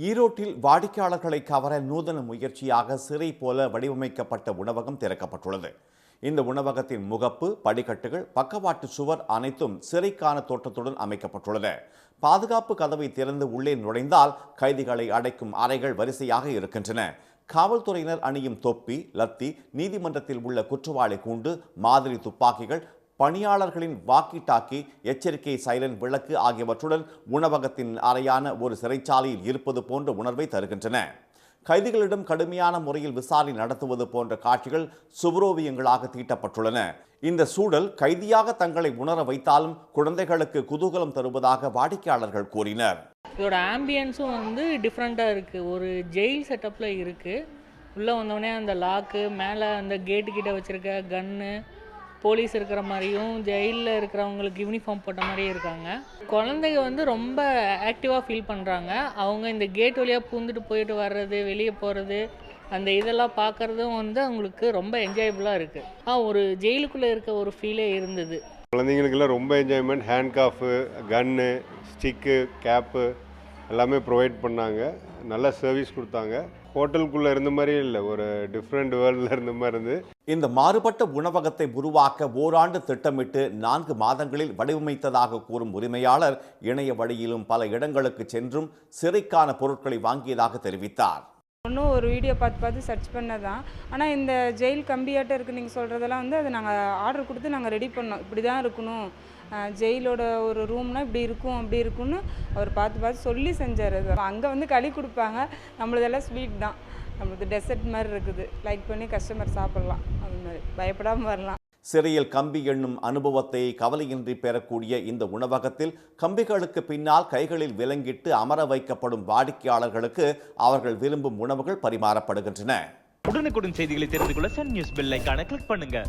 ஈரோட்டில் வாடிக்கையாளர்களை கவர நூதன முயற்சியாக சிறை போல வடிவமைக்கப்பட்ட உணவகம் திறக்கப்பட்டுள்ளது. இந்த உணவகத்தின் முகப்பு, படிக்கட்டுகள், பக்கவாட்டு சுவர் அனைத்தும் சிறைக்கான தோற்றத்துடன் அமைக்கப்பட்டுள்ளது. பாதுகாப்பு கதவை திறந்து உள்ளே நுழைந்தால் கைதிகளை அடைக்கும் அறைகள் வரிசையாக இருக்கின்றன. காவல்துறையினர் அணியும் தொப்பி, லத்தி, நீதிமன்றத்தில் உள்ள குற்றவாளி கூண்டு, மாதிரி துப்பாக்கிகள், பணியாளர்களின் வாக்கி டாக்கி, எச்சரிக்கை சைலன் விளக்கு ஆகியவற்றுடன் உணவகத்தின் அறையான ஒரு சிறைச்சாலையில் இருப்பது போன்ற உணர்வை தருகின்றன. கைதிகளிடம் கடுமையான முறையில் விசாரணை நடத்துவது போன்ற காட்சிகள் சுவரோவியங்களாக தீட்டப்பட்டுள்ளன. இந்த சூழல் கைதியாக தங்களை உணர வைத்தாலும் குழந்தைகளுக்கு குதூகலம் தருவதாக வாடிக்கையாளர்கள் கூறினர். இதோட ஆம்பியன்ஸும் டிஃப்ரெண்ட்டாக இருக்குது. ஒரு ஜெயில் செட்டப்பில் இருக்குது. உள்ளே வந்தோடனே அந்த லாக்கு மேலே அந்த கேட்டு கிட்ட வச்சுருக்க கன்னு, போலீஸ் இருக்கிற மாதிரியும் ஜெயிலில் இருக்கிறவங்களுக்கு யூனிஃபார்ம் போட்ட மாதிரியே இருக்காங்க. குழந்தைங்க ரொம்ப ஆக்டிவாக ஃபீல் பண்ணுறாங்க. அவங்க இந்த கேட் வழியாக பூந்துட்டு போயிட்டு வர்றது, வெளியே போகிறது, அந்த இதெல்லாம் பார்க்குறதும் அவங்களுக்கு ரொம்ப என்ஜாயபுளாக இருக்குது. ஒரு ஜெயிலுக்குள்ளே இருக்க ஒரு ஃபீலே இருந்தது. குழந்தைங்களுக்கெல்லாம் ரொம்ப என்ஜாய்மெண்ட். ஹேண்ட் காஃபு, கன்னு, ஸ்டிக்கு, கேப்பு எல்லாமே ப்ரொவைட் பண்ணாங்க. நல்ல சர்வீஸ் கொடுத்தாங்க. ஹோட்டலுக்குள்ளே இருந்த மாதிரியே இல்லை, ஒரு டிஃப்ரெண்ட் வேர்ல்டில் இருந்த மாதிரி இருந்து. இந்த மாறுபட்ட உணவகத்தை உருவாக்க ஓராண்டு திட்டமிட்டு 4 மாதங்களில் வடிவமைத்ததாக கூறும் உரிமையாளர் இணைய வழியிலும் பல இடங்களுக்கு சென்றும் சிறைக்கான பொருட்களை வாங்கியதாக தெரிவித்தார். ஒன்றும் ஒரு வீடியோ பார்த்து சர்ச் பண்ணதான். ஆனால் இந்த ஜெயில் கம்பியாட்டம் இருக்குது நீங்கள் சொல்கிறதெல்லாம் அதை நாங்கள் ஆர்டர் கொடுத்து நாங்கள் ரெடி பண்ணோம். இப்படி தான் இருக்கணும், ஜெயிலோட ஒரு ரூம்னா இப்படி இருக்கும், அப்படி இருக்கும்னு அவர் பார்த்து சொல்லி செஞ்சார். அங்கே களி கொடுப்பாங்க, நம்மளதெல்லாம் ஸ்வீட் தான், நம்மளுக்கு டெசர்ட் மாதிரி இருக்குது. லைக் பண்ணி கஸ்டமர் சாப்பிட்லாம், அது மாதிரி பயப்படாமல் வரலாம். சிறையில் கம்பி எண்ணும் அனுபவத்தை கவலையின்றி பெறக்கூடிய இந்த உணவகத்தில் கம்பிகளுக்கு பின்னால் கைகளில் விலங்கிட்டு அமர வைக்கப்படும் வாடிக்கையாளர்களுக்கு அவர்கள் விரும்பும் உணவுகள் பரிமாறப்படுகின்றன. உடனுக்குடன் செய்திகளை தெரிந்து கொள்ள சன் நியூஸ் பெல் ஐகானை கிளிக் பண்ணுங்க.